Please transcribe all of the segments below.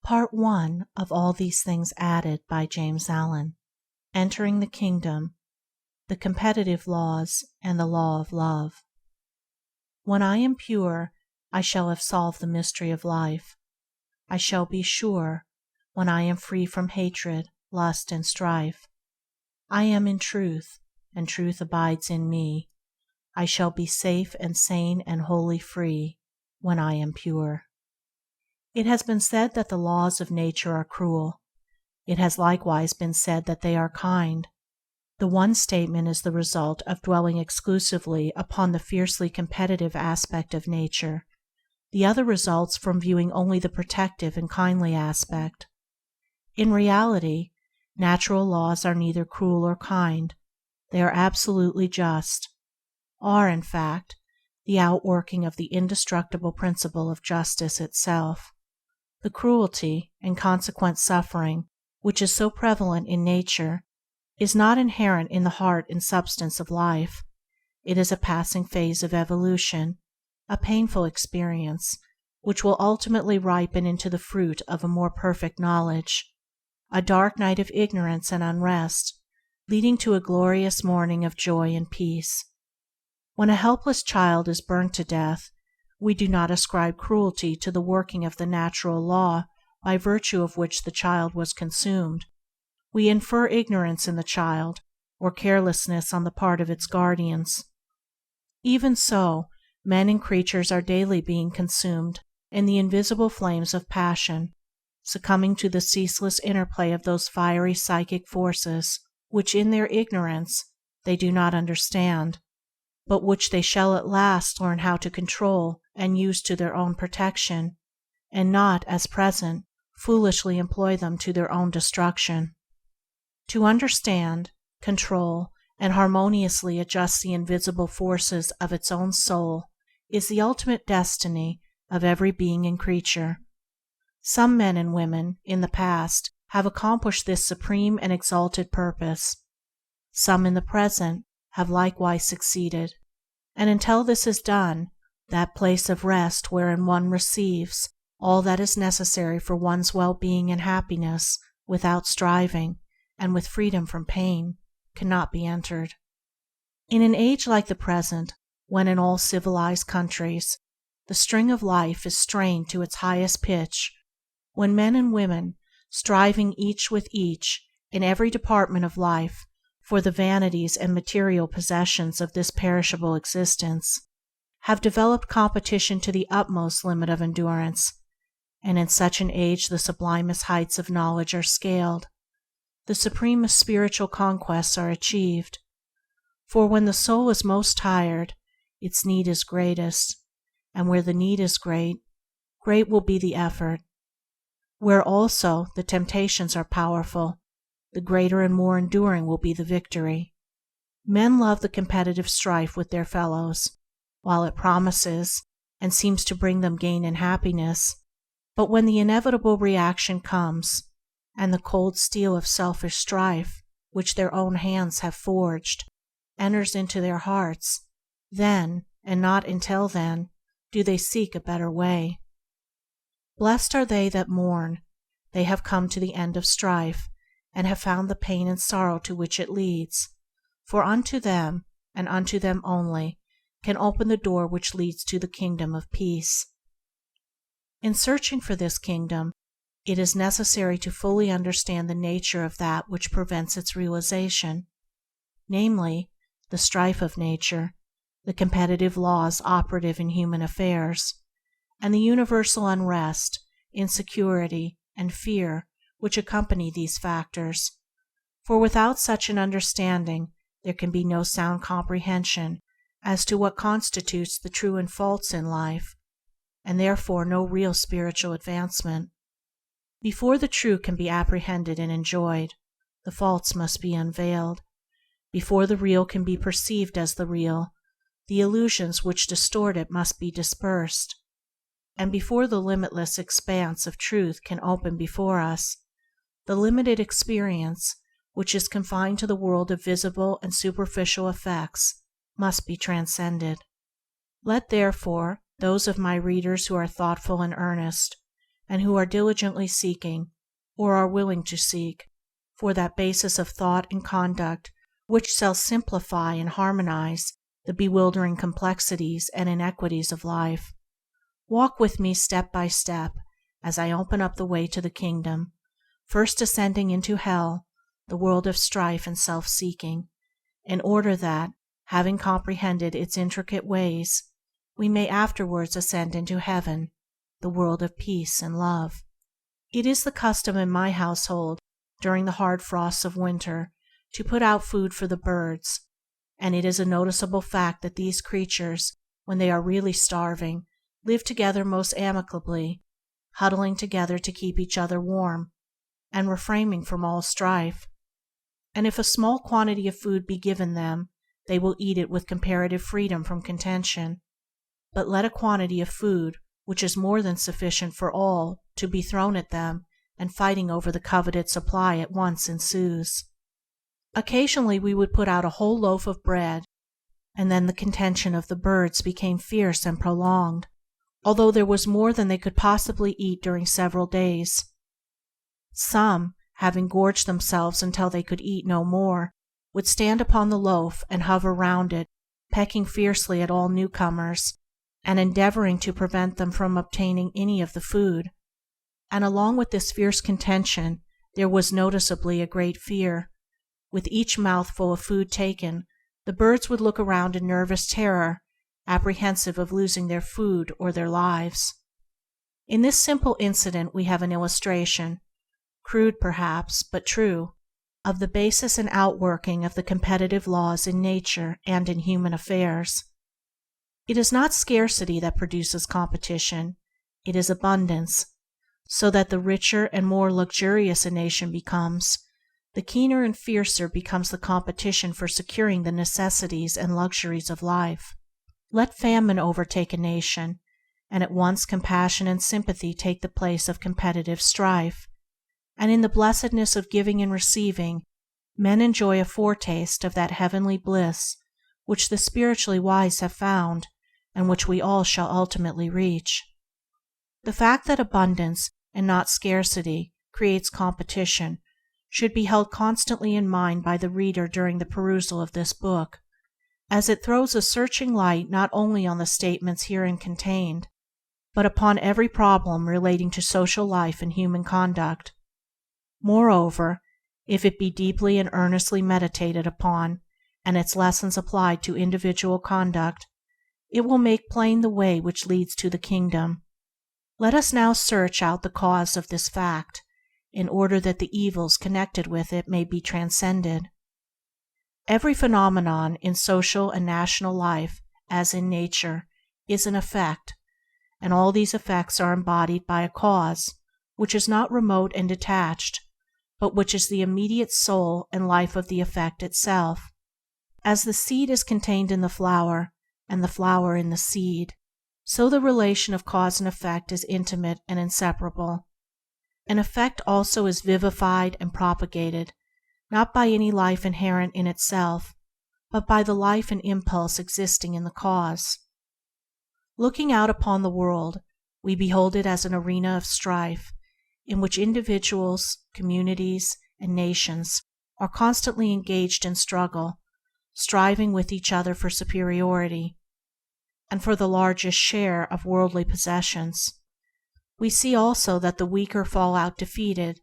Part 1 of All These Things Added by James Allen. Entering the Kingdom, the Competitive Laws and the Law of Love. When I am pure, I shall have solved the mystery of life. I shall be sure, when I am free from hatred, lust and strife. I am in truth, and truth abides in me. I shall be safe and sane and wholly free, when I am pure. It has been said that the laws of nature are cruel. It has likewise been said that they are kind. The one statement is the result of dwelling exclusively upon the fiercely competitive aspect of nature. The other results from viewing only the protective and kindly aspect. In reality, natural laws are neither cruel or kind. They are absolutely just, are, in fact, the outworking of the indestructible principle of justice itself. The cruelty and consequent suffering which is so prevalent in nature is not inherent in the heart and substance of life. It is a passing phase of evolution, a painful experience, which will ultimately ripen into the fruit of a more perfect knowledge, a dark night of ignorance and unrest, leading to a glorious morning of joy and peace. When a helpless child is burned to death, we do not ascribe cruelty to the working of the natural law by virtue of which the child was consumed. We infer ignorance in the child, or carelessness on the part of its guardians. Even so, men and creatures are daily being consumed in the invisible flames of passion, succumbing to the ceaseless interplay of those fiery psychic forces which in their ignorance they do not understand, but which they shall at last learn how to control and use to their own protection, and not, as present, foolishly employ them to their own destruction. To understand, control, and harmoniously adjust the invisible forces of its own soul is the ultimate destiny of every being and creature. Some men and women, in the past, have accomplished this supreme and exalted purpose. Some in the present have likewise succeeded, and until this is done, that place of rest wherein one receives all that is necessary for one's well-being and happiness without striving and with freedom from pain cannot be entered. In an age like the present, when in all civilized countries the string of life is strained to its highest pitch, when men and women, striving each with each in every department of life for the vanities and material possessions of this perishable existence, have developed competition to the utmost limit of endurance, and in such an age the sublimest heights of knowledge are scaled, the supremest spiritual conquests are achieved. For when the soul is most tired, its need is greatest, and where the need is great, great will be the effort. Where also the temptations are powerful, the greater and more enduring will be the victory. Men love the competitive strife with their fellows, while it promises and seems to bring them gain and happiness, but when the inevitable reaction comes, and the cold steel of selfish strife, which their own hands have forged, enters into their hearts, then, and not until then, do they seek a better way. Blessed are they that mourn. They have come to the end of strife, and have found the pain and sorrow to which it leads, for unto them, and unto them only, can open the door which leads to the kingdom of peace. In searching for this kingdom, it is necessary to fully understand the nature of that which prevents its realization, namely, the strife of nature, the competitive laws operative in human affairs, and the universal unrest, insecurity, and fear which accompany these factors. For without such an understanding there can be no sound comprehension as to what constitutes the true and false in life, and therefore no real spiritual advancement. Before the true can be apprehended and enjoyed, the false must be unveiled. Before the real can be perceived as the real, the illusions which distort it must be dispersed. And before the limitless expanse of truth can open before us, the limited experience, which is confined to the world of visible and superficial effects, must be transcended. Let therefore those of my readers who are thoughtful and earnest, and who are diligently seeking, or are willing to seek, for that basis of thought and conduct which shall simplify and harmonize the bewildering complexities and inequities of life. Walk with me step by step as I open up the way to the Kingdom, first descending into hell, the world of strife and self-seeking, in order that, having comprehended its intricate ways, we may afterwards ascend into heaven, the world of peace and love. It is the custom in my household, during the hard frosts of winter, to put out food for the birds, and it is a noticeable fact that these creatures, when they are really starving, live together most amicably, huddling together to keep each other warm, and refraining from all strife. And if a small quantity of food be given them, they will eat it with comparative freedom from contention. But let a quantity of food, which is more than sufficient for all, to be thrown at them, and fighting over the coveted supply at once ensues. Occasionally we would put out a whole loaf of bread, and then the contention of the birds became fierce and prolonged, although there was more than they could possibly eat during several days. Some, having gorged themselves until they could eat no more, would stand upon the loaf and hover round it, pecking fiercely at all newcomers, and endeavoring to prevent them from obtaining any of the food. And along with this fierce contention there was noticeably a great fear. With each mouthful of food taken, the birds would look around in nervous terror, apprehensive of losing their food or their lives. In this simple incident we have an illustration, crude perhaps, but true, of the basis and outworking of the competitive laws in nature and in human affairs. It is not scarcity that produces competition, it is abundance, so that the richer and more luxurious a nation becomes, the keener and fiercer becomes the competition for securing the necessities and luxuries of life. Let famine overtake a nation, and at once compassion and sympathy take the place of competitive strife, and in the blessedness of giving and receiving, men enjoy a foretaste of that heavenly bliss which the spiritually wise have found, and which we all shall ultimately reach. The fact that abundance and not scarcity creates competition should be held constantly in mind by the reader during the perusal of this book, as it throws a searching light not only on the statements herein contained, but upon every problem relating to social life and human conduct. Moreover, if it be deeply and earnestly meditated upon, and its lessons applied to individual conduct, it will make plain the way which leads to the Kingdom. Let us now search out the cause of this fact, in order that the evils connected with it may be transcended. Every phenomenon in social and national life, as in nature, is an effect, and all these effects are embodied by a cause, which is not remote and detached, but which is the immediate soul and life of the effect itself. As the seed is contained in the flower, and the flower in the seed, so the relation of cause and effect is intimate and inseparable. An effect also is vivified and propagated, not by any life inherent in itself, but by the life and impulse existing in the cause. Looking out upon the world, we behold it as an arena of strife, in which individuals, communities, and nations are constantly engaged in struggle, striving with each other for superiority, and for the largest share of worldly possessions. We see also that the weaker fall out defeated,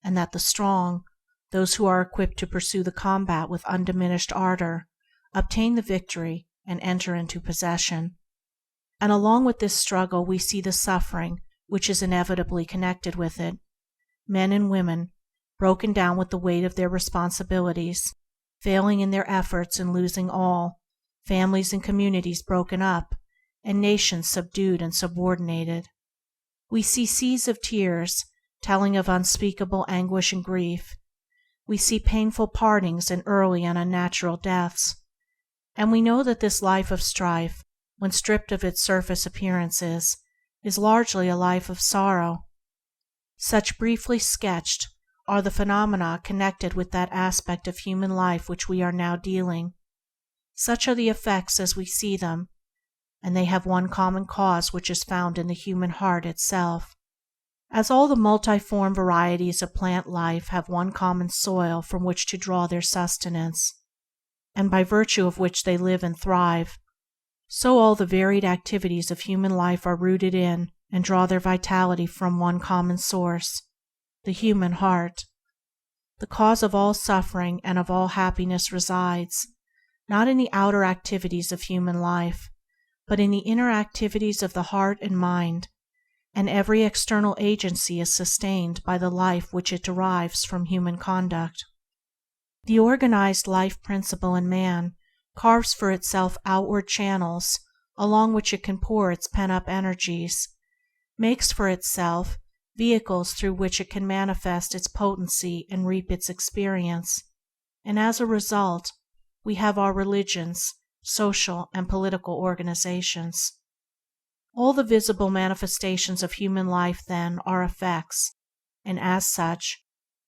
and that the strong, those who are equipped to pursue the combat with undiminished ardor, obtain the victory and enter into possession. And along with this struggle we see the suffering which is inevitably connected with it. Men and women, broken down with the weight of their responsibilities, failing in their efforts and losing all, families and communities broken up, and nations subdued and subordinated. We see seas of tears, telling of unspeakable anguish and grief. We see painful partings and early and unnatural deaths. And we know that this life of strife, when stripped of its surface appearances, is largely a life of sorrow. Such, briefly sketched, are the phenomena connected with that aspect of human life which we are now dealing. Such are the effects as we see them, and they have one common cause which is found in the human heart itself. As all the multiform varieties of plant life have one common soil from which to draw their sustenance, and by virtue of which they live and thrive, so all the varied activities of human life are rooted in and draw their vitality from one common source, the human heart. The cause of all suffering and of all happiness resides, not in the outer activities of human life, but in the inner activities of the heart and mind, and every external agency is sustained by the life which it derives from human conduct. The organized life principle in man carves for itself outward channels along which it can pour its pent-up energies, makes for itself vehicles through which it can manifest its potency and reap its experience, and as a result we have our religions, social and political organizations. All the visible manifestations of human life, then, are effects, and as such,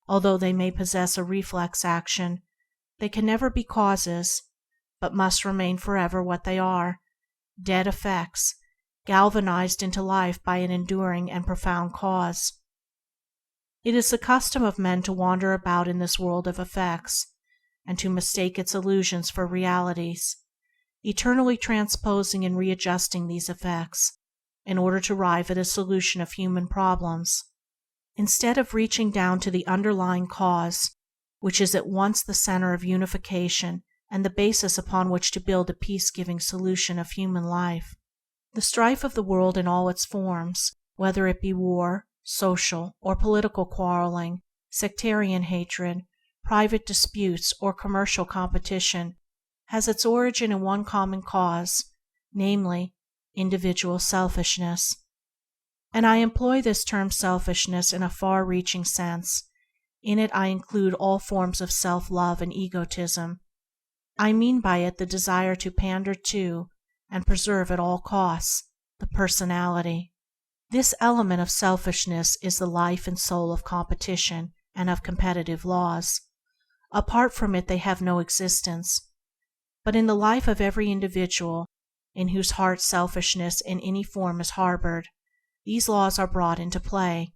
although they may possess a reflex action, they can never be causes, but must remain forever what they are: dead effects, galvanized into life by an enduring and profound cause. It is the custom of men to wander about in this world of effects, and to mistake its illusions for realities, eternally transposing and readjusting these effects in order to arrive at a solution of human problems, instead of reaching down to the underlying cause, which is at once the center of unification and the basis upon which to build a peace-giving solution of human life. The strife of the world in all its forms, whether it be war, social or political quarreling, sectarian hatred, private disputes, or commercial competition, has its origin in one common cause, namely, individual selfishness. And I employ this term selfishness in a far-reaching sense. In it I include all forms of self-love and egotism. I mean by it the desire to pander to and preserve at all costs the personality. This element of selfishness is the life and soul of competition and of competitive laws. Apart from it they have no existence. But in the life of every individual in whose heart selfishness in any form is harbored, these laws are brought into play,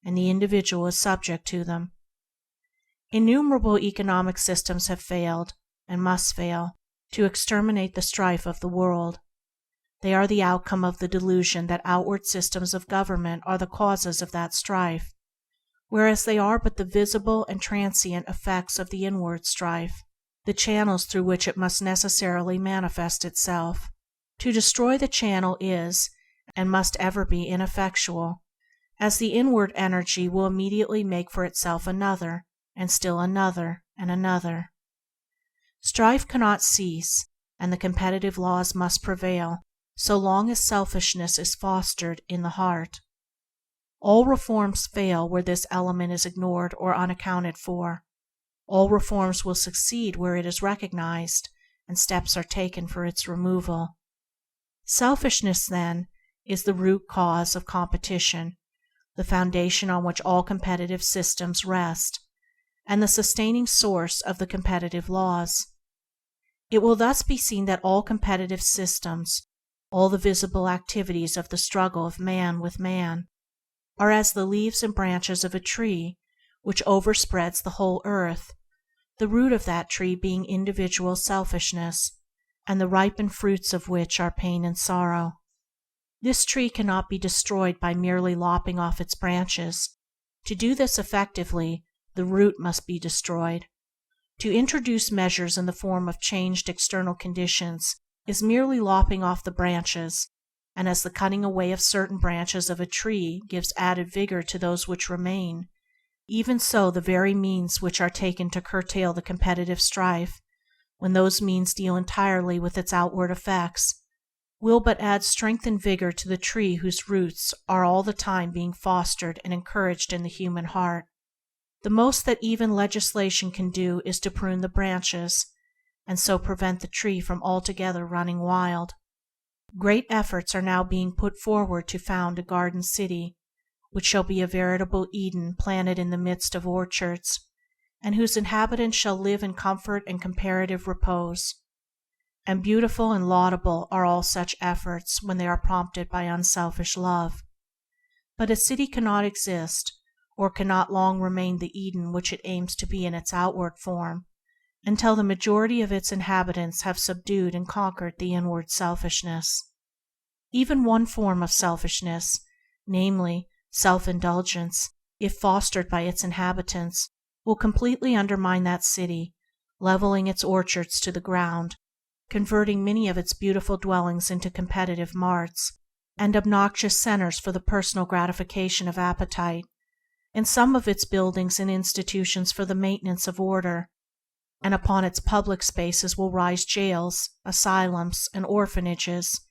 and the individual is subject to them. Innumerable economic systems have failed, and must fail, to exterminate the strife of the world. They are the outcome of the delusion that outward systems of government are the causes of that strife, whereas they are but the visible and transient effects of the inward strife, the channels through which it must necessarily manifest itself. To destroy the channel is, and must ever be, ineffectual, as the inward energy will immediately make for itself another, and still another, and another. Strife cannot cease, and the competitive laws must prevail so long as selfishness is fostered in the heart. All reforms fail where this element is ignored or unaccounted for. All reforms will succeed where it is recognized and steps are taken for its removal. Selfishness, then, is the root cause of competition, the foundation on which all competitive systems rest, and the sustaining source of the competitive laws. It will thus be seen that all competitive systems, all the visible activities of the struggle of man with man, are as the leaves and branches of a tree which overspreads the whole earth, the root of that tree being individual selfishness, and the ripened fruits of which are pain and sorrow. This tree cannot be destroyed by merely lopping off its branches. To do this effectively, the root must be destroyed. To introduce measures in the form of changed external conditions is merely lopping off the branches, and as the cutting away of certain branches of a tree gives added vigor to those which remain, even so the very means which are taken to curtail the competitive strife, when those means deal entirely with its outward effects, will but add strength and vigor to the tree whose roots are all the time being fostered and encouraged in the human heart. The most that even legislation can do is to prune the branches, and so prevent the tree from altogether running wild. Great efforts are now being put forward to found a garden city, which shall be a veritable Eden planted in the midst of orchards, and whose inhabitants shall live in comfort and comparative repose. And beautiful and laudable are all such efforts when they are prompted by unselfish love. But a city cannot exist, or cannot long remain the Eden which it aims to be in its outward form, until the majority of its inhabitants have subdued and conquered the inward selfishness. Even one form of selfishness, namely, self-indulgence, if fostered by its inhabitants, will completely undermine that city, leveling its orchards to the ground, converting many of its beautiful dwellings into competitive marts and obnoxious centers for the personal gratification of appetite, and some of its buildings and institutions for the maintenance of order, and upon its public spaces will rise jails, asylums, and orphanages,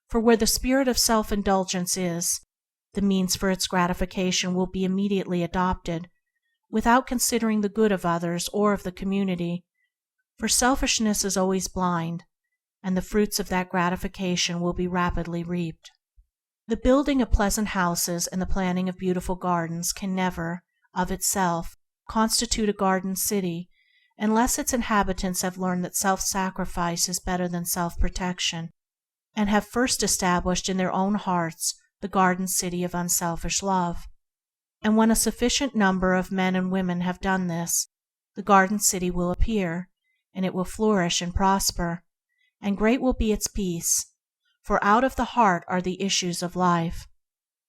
for where the spirit of self-indulgence is, the means for its gratification will be immediately adopted, without considering the good of others or of the community, for selfishness is always blind, and the fruits of that gratification will be rapidly reaped. The building of pleasant houses and the planting of beautiful gardens can never, of itself, constitute a garden city unless its inhabitants have learned that self-sacrifice is better than self-protection, and have first established in their own hearts the garden city of unselfish love. And when a sufficient number of men and women have done this, the garden city will appear, and it will flourish and prosper, and great will be its peace, for out of the heart are the issues of life.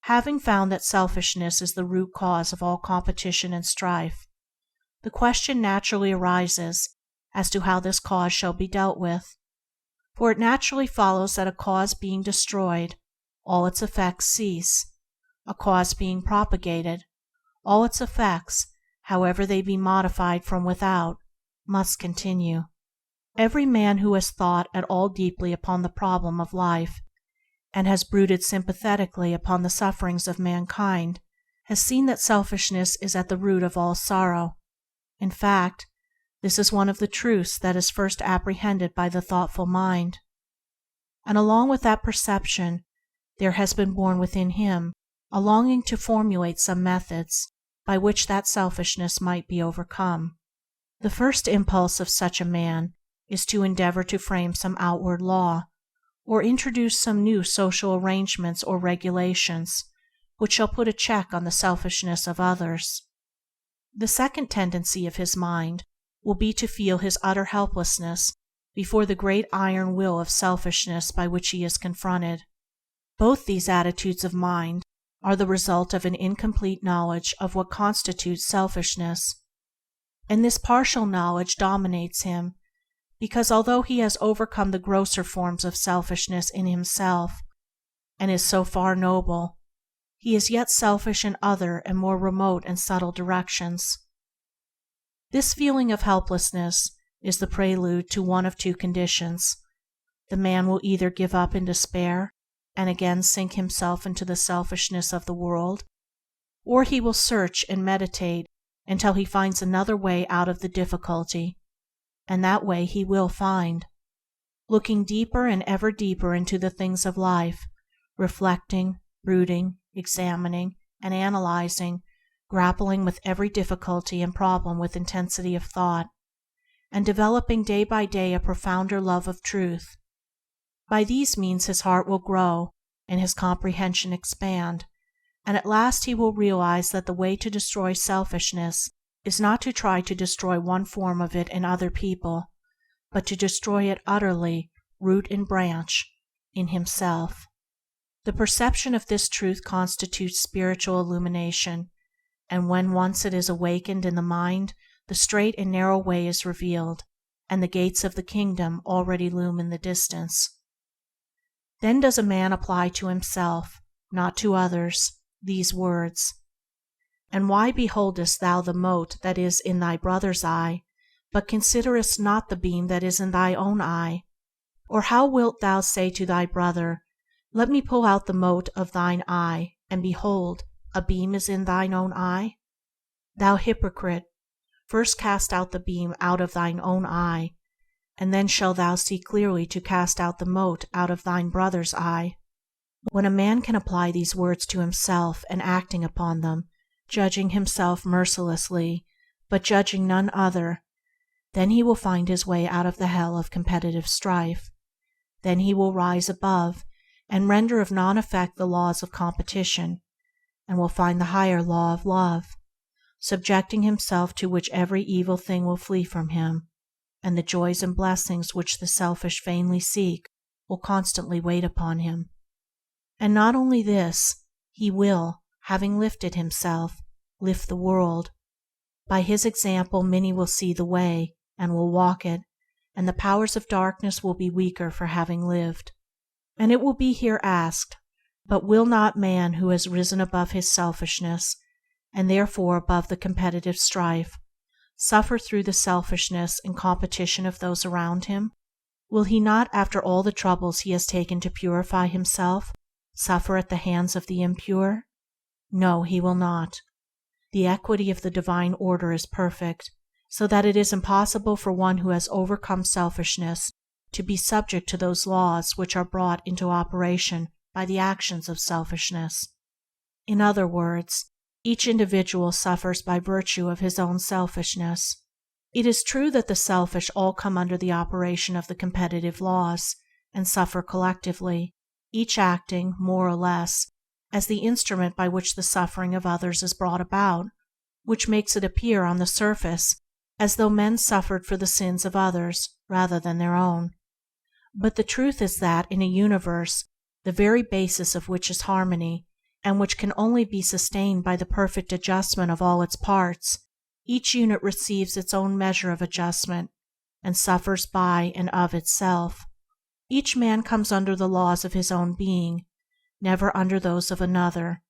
Having found that selfishness is the root cause of all competition and strife, the question naturally arises as to how this cause shall be dealt with, for it naturally follows that a cause being destroyed, all its effects cease; a cause being propagated, all its effects, however they be modified from without, must continue. Every man who has thought at all deeply upon the problem of life, and has brooded sympathetically upon the sufferings of mankind, has seen that selfishness is at the root of all sorrow. In fact, this is one of the truths that is first apprehended by the thoughtful mind. And along with that perception, there has been born within him a longing to formulate some methods by which that selfishness might be overcome. The first impulse of such a man is to endeavor to frame some outward law, or introduce some new social arrangements or regulations which shall put a check on the selfishness of others. The second tendency of his mind will be to feel his utter helplessness before the great iron will of selfishness by which he is confronted. Both these attitudes of mind are the result of an incomplete knowledge of what constitutes selfishness, and this partial knowledge dominates him, because although he has overcome the grosser forms of selfishness in himself, and is so far noble, he is yet selfish in other and more remote and subtle directions. This feeling of helplessness is the prelude to one of two conditions. The man will either give up in despair and again sink himself into the selfishness of the world, or he will search and meditate until he finds another way out of the difficulty, and that way he will find. Looking deeper and ever deeper into the things of life, reflecting, brooding, examining, and analyzing, grappling with every difficulty and problem with intensity of thought, and developing day by day a profounder love of truth. By these means his heart will grow and his comprehension expand, and at last he will realize that the way to destroy selfishness is not to try to destroy one form of it in other people, but to destroy it utterly, root and branch, in himself. The perception of this truth constitutes spiritual illumination, and when once it is awakened in the mind, the straight and narrow way is revealed, and the gates of the kingdom already loom in the distance. Then does a man apply to himself, not to others, these words: "And why beholdest thou the mote that is in thy brother's eye, but considerest not the beam that is in thy own eye? Or how wilt thou say to thy brother, Let me pull out the mote of thine eye, and behold, a beam is in thine own eye? Thou hypocrite, first cast out the beam out of thine own eye, and then shalt thou see clearly to cast out the mote out of thine brother's eye." When a man can apply these words to himself, and acting upon them, judging himself mercilessly, but judging none other, then he will find his way out of the hell of competitive strife. Then he will rise above, and render of non effect the laws of competition, and will find the higher law of love, subjecting himself to which every evil thing will flee from him, and the joys and blessings which the selfish vainly seek will constantly wait upon him. And not only this, he will, having lifted himself, lift the world. By his example many will see the way, and will walk it, and the powers of darkness will be weaker for having lived. And it will be here asked, but will not man who has risen above his selfishness, and therefore above the competitive strife, suffer through the selfishness and competition of those around him? Will he not, after all the troubles he has taken to purify himself, suffer at the hands of the impure? No, he will not. The equity of the divine order is perfect, so that it is impossible for one who has overcome selfishness to be subject to those laws which are brought into operation by the actions of selfishness. In other words, each individual suffers by virtue of his own selfishness. It is true that the selfish all come under the operation of the competitive laws, and suffer collectively, each acting, more or less, as the instrument by which the suffering of others is brought about, which makes it appear on the surface as though men suffered for the sins of others rather than their own. But the truth is that in a universe, the very basis of which is harmony, and which can only be sustained by the perfect adjustment of all its parts, each unit receives its own measure of adjustment, and suffers by and of itself. Each man comes under the laws of his own being, never under those of another.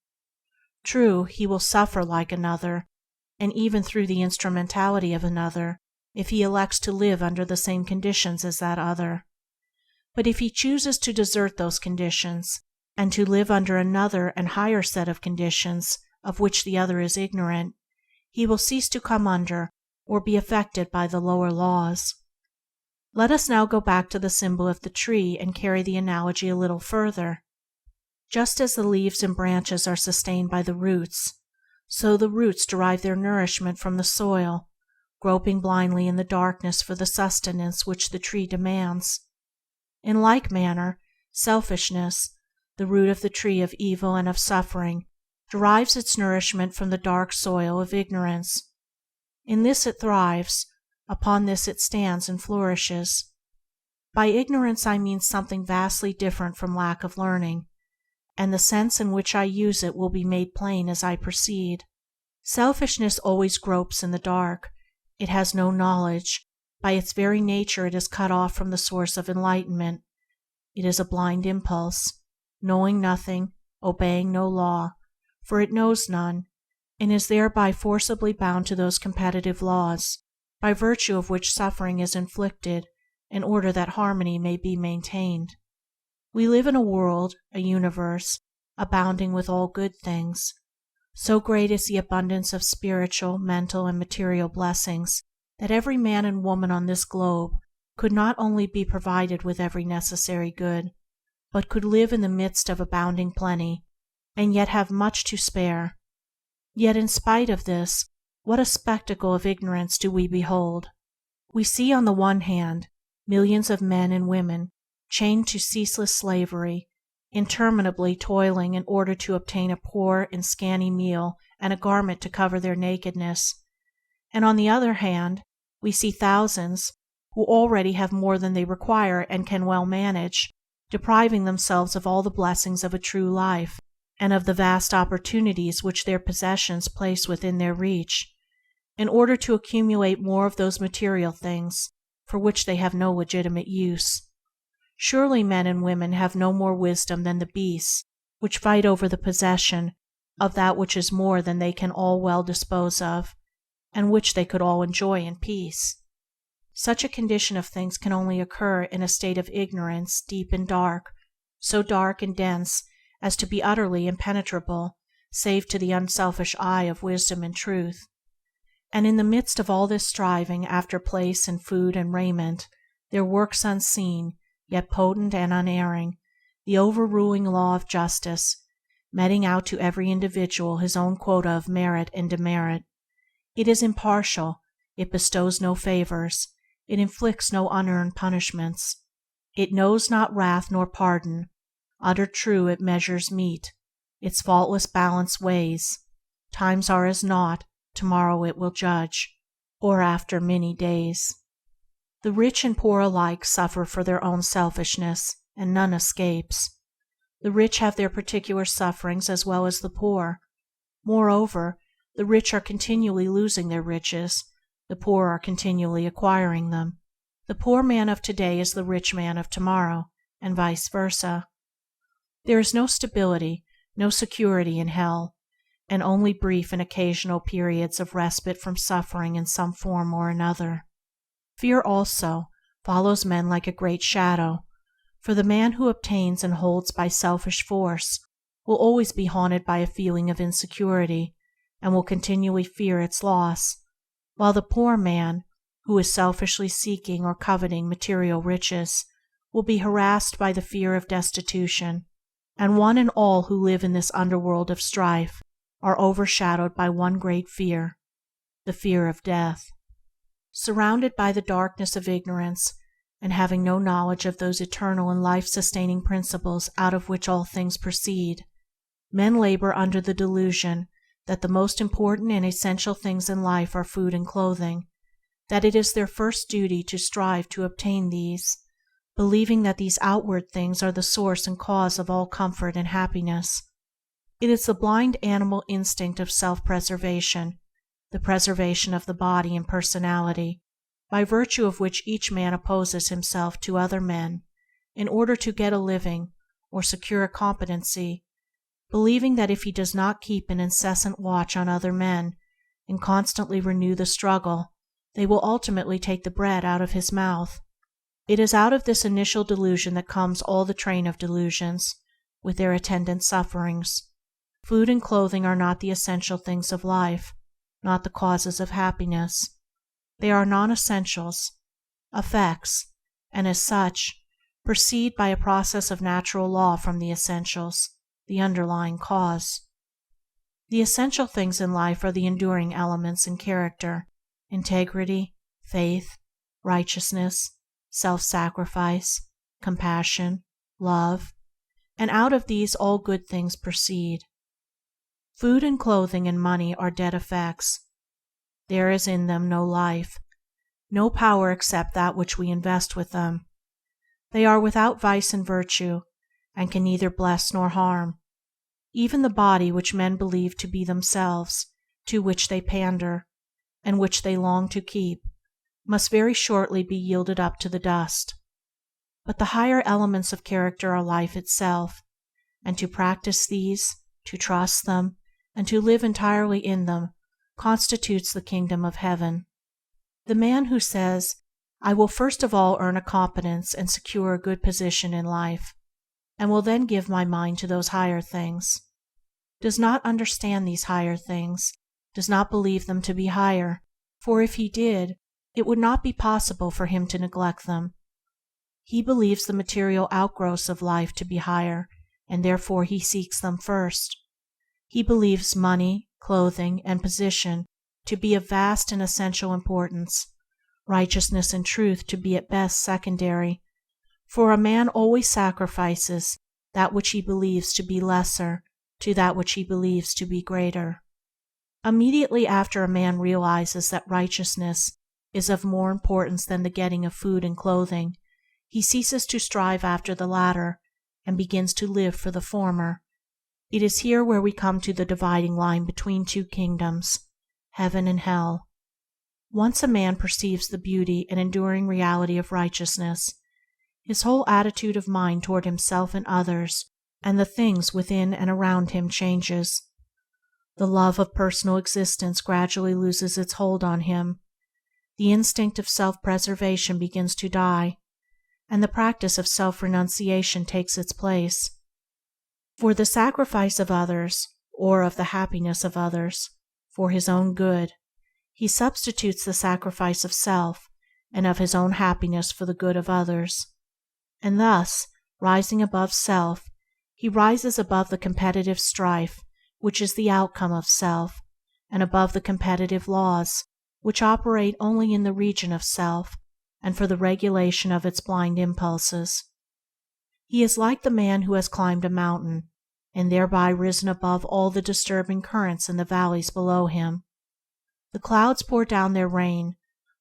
True, he will suffer like another, and even through the instrumentality of another, if he elects to live under the same conditions as that other. But if he chooses to desert those conditions, and to live under another and higher set of conditions of which the other is ignorant, he will cease to come under or be affected by the lower laws. Let us now go back to the symbol of the tree and carry the analogy a little further. Just as the leaves and branches are sustained by the roots, so the roots derive their nourishment from the soil, groping blindly in the darkness for the sustenance which the tree demands. In like manner, selfishness, the root of the tree of evil and of suffering, derives its nourishment from the dark soil of ignorance. In this it thrives, upon this it stands and flourishes. By ignorance I mean something vastly different from lack of learning, and the sense in which I use it will be made plain as I proceed. Selfishness always gropes in the dark. It has no knowledge. By its very nature it is cut off from the source of enlightenment. It is a blind impulse, knowing nothing, obeying no law, for it knows none, and is thereby forcibly bound to those competitive laws, by virtue of which suffering is inflicted in order that harmony may be maintained. We live in a world, a universe, abounding with all good things. So great is the abundance of spiritual, mental, and material blessings that every man and woman on this globe could not only be provided with every necessary good, but could live in the midst of abounding plenty, and yet have much to spare. Yet in spite of this, what a spectacle of ignorance do we behold! We see on the one hand millions of men and women chained to ceaseless slavery, interminably toiling in order to obtain a poor and scanty meal and a garment to cover their nakedness, and on the other hand we see thousands, who already have more than they require and can well manage, depriving themselves of all the blessings of a true life, and of the vast opportunities which their possessions place within their reach, in order to accumulate more of those material things for which they have no legitimate use. Surely men and women have no more wisdom than the beasts, which fight over the possession of that which is more than they can all well dispose of, and which they could all enjoy in peace. Such a condition of things can only occur in a state of ignorance deep and dark, so dark and dense as to be utterly impenetrable save to the unselfish eye of wisdom and truth. And in the midst of all this striving after place and food and raiment, there works unseen, yet potent and unerring, the overruling law of justice, meting out to every individual his own quota of merit and demerit. It is impartial, it bestows no favors, it inflicts no unearned punishments. It knows not wrath nor pardon. Utter true it measures meet. its faultless balance weighs. Times are as naught, tomorrow it will judge, or after many days. The rich and poor alike suffer for their own selfishness, and none escapes. The rich have their particular sufferings as well as the poor. Moreover, the rich are continually losing their riches, the poor are continually acquiring them. The poor man of today is the rich man of tomorrow, and vice versa. There is no stability, no security in hell, and only brief and occasional periods of respite from suffering in some form or another. Fear also follows men like a great shadow, for the man who obtains and holds by selfish force will always be haunted by a feeling of insecurity, and will continually fear its loss, while the poor man, who is selfishly seeking or coveting material riches, will be harassed by the fear of destitution, and one and all who live in this underworld of strife are overshadowed by one great fear, the fear of death. Surrounded by the darkness of ignorance, and having no knowledge of those eternal and life-sustaining principles out of which all things proceed, men labor under the delusion that the most important and essential things in life are food and clothing, that it is their first duty to strive to obtain these, believing that these outward things are the source and cause of all comfort and happiness. It is the blind animal instinct of self-preservation, the preservation of the body and personality, by virtue of which each man opposes himself to other men in order to get a living or secure a competency, believing that if he does not keep an incessant watch on other men and constantly renew the struggle, they will ultimately take the bread out of his mouth. It is out of this initial delusion that comes all the train of delusions, with their attendant sufferings. Food and clothing are not the essential things of life, not the causes of happiness. They are non-essentials, effects, and as such, proceed by a process of natural law from the essentials, the underlying cause. The essential things in life are the enduring elements in character: integrity, faith, righteousness, self-sacrifice, compassion, love, and out of these all good things proceed. Food and clothing and money are dead effects. There is in them no life, no power except that which we invest with them. They are without vice and virtue, and can neither bless nor harm. Even the body which men believe to be themselves, to which they pander, and which they long to keep, must very shortly be yielded up to the dust. But the higher elements of character are life itself, and to practice these, to trust them, and to live entirely in them, constitutes the kingdom of heaven. The man who says, "I will first of all earn a competence and secure a good position in life, and will then give my mind to those higher things," does not understand these higher things, does not believe them to be higher, for if he did, it would not be possible for him to neglect them. He believes the material outgrowths of life to be higher, and therefore he seeks them first. He believes money, clothing, and position to be of vast and essential importance, righteousness and truth to be at best secondary, for a man always sacrifices that which he believes to be lesser to that which he believes to be greater. Immediately after a man realizes that righteousness is of more importance than the getting of food and clothing, he ceases to strive after the latter and begins to live for the former. It is here where we come to the dividing line between two kingdoms, heaven and hell. Once a man perceives the beauty and enduring reality of righteousness, his whole attitude of mind toward himself and others and the things within and around him changes. The love of personal existence gradually loses its hold on him. The instinct of self-preservation begins to die, and the practice of self-renunciation takes its place. For the sacrifice of others, or of the happiness of others, for his own good, he substitutes the sacrifice of self and of his own happiness for the good of others, and thus, rising above self, he rises above the competitive strife which is the outcome of self, and above the competitive laws which operate only in the region of self and for the regulation of its blind impulses. He is like the man who has climbed a mountain, and thereby risen above all the disturbing currents in the valleys below him. The clouds pour down their rain,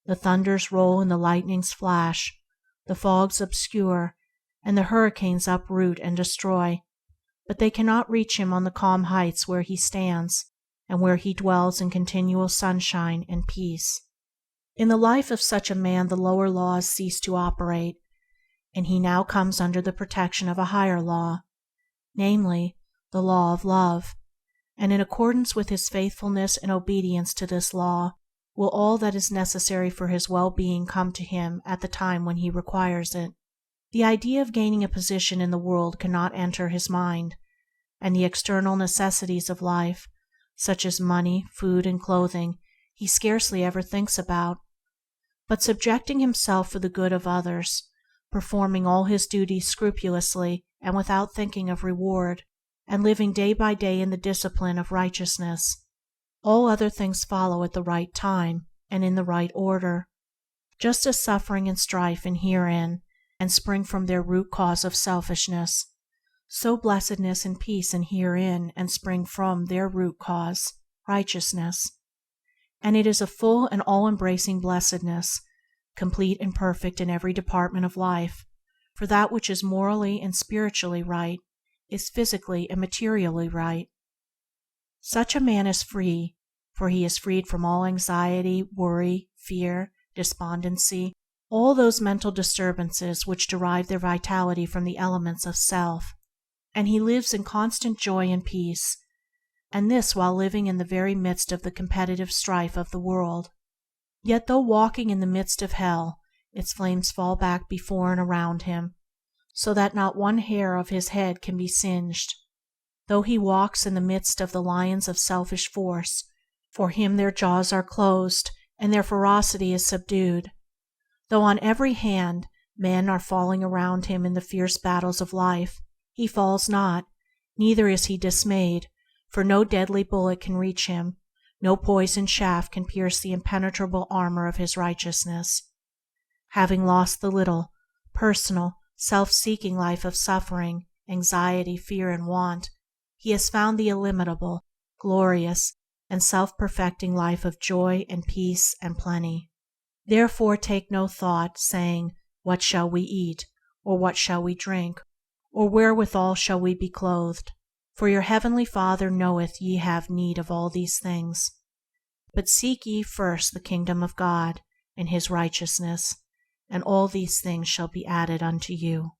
the thunders roll and the lightnings flash, the fogs obscure, and the hurricanes uproot and destroy, but they cannot reach him on the calm heights where he stands, and where he dwells in continual sunshine and peace. In the life of such a man the lower laws cease to operate, and he now comes under the protection of a higher law, namely, the law of love, and in accordance with his faithfulness and obedience to this law will all that is necessary for his well-being come to him at the time when he requires it. The idea of gaining a position in the world cannot enter his mind, and the external necessities of life, such as money, food, and clothing, he scarcely ever thinks about, but subjecting himself for the good of others, performing all his duties scrupulously and without thinking of reward, and living day by day in the discipline of righteousness, all other things follow at the right time and in the right order. Just as suffering and strife inhere in and spring from their root cause of selfishness, so blessedness and peace inhere in and spring from their root cause, righteousness. And it is a full and all-embracing blessedness, complete and perfect in every department of life, for that which is morally and spiritually right is physically and materially right. Such a man is free, for he is freed from all anxiety, worry, fear, despondency, all those mental disturbances which derive their vitality from the elements of self, and he lives in constant joy and peace, and this while living in the very midst of the competitive strife of the world. Yet though walking in the midst of hell, its flames fall back before and around him, so that not one hair of his head can be singed. Though he walks in the midst of the lions of selfish force, for him their jaws are closed and their ferocity is subdued. Though on every hand men are falling around him in the fierce battles of life, he falls not, neither is he dismayed, for no deadly bullet can reach him, no poisoned shaft can pierce the impenetrable armor of his righteousness. Having lost the little, personal, self-seeking life of suffering, anxiety, fear, and want, he has found the illimitable, glorious, and self-perfecting life of joy and peace and plenty. Therefore take no thought, saying, "What shall we eat? Or what shall we drink? Or wherewithal shall we be clothed? For your heavenly Father knoweth ye have need of all these things. But seek ye first the kingdom of God and His righteousness, and all these things shall be added unto you."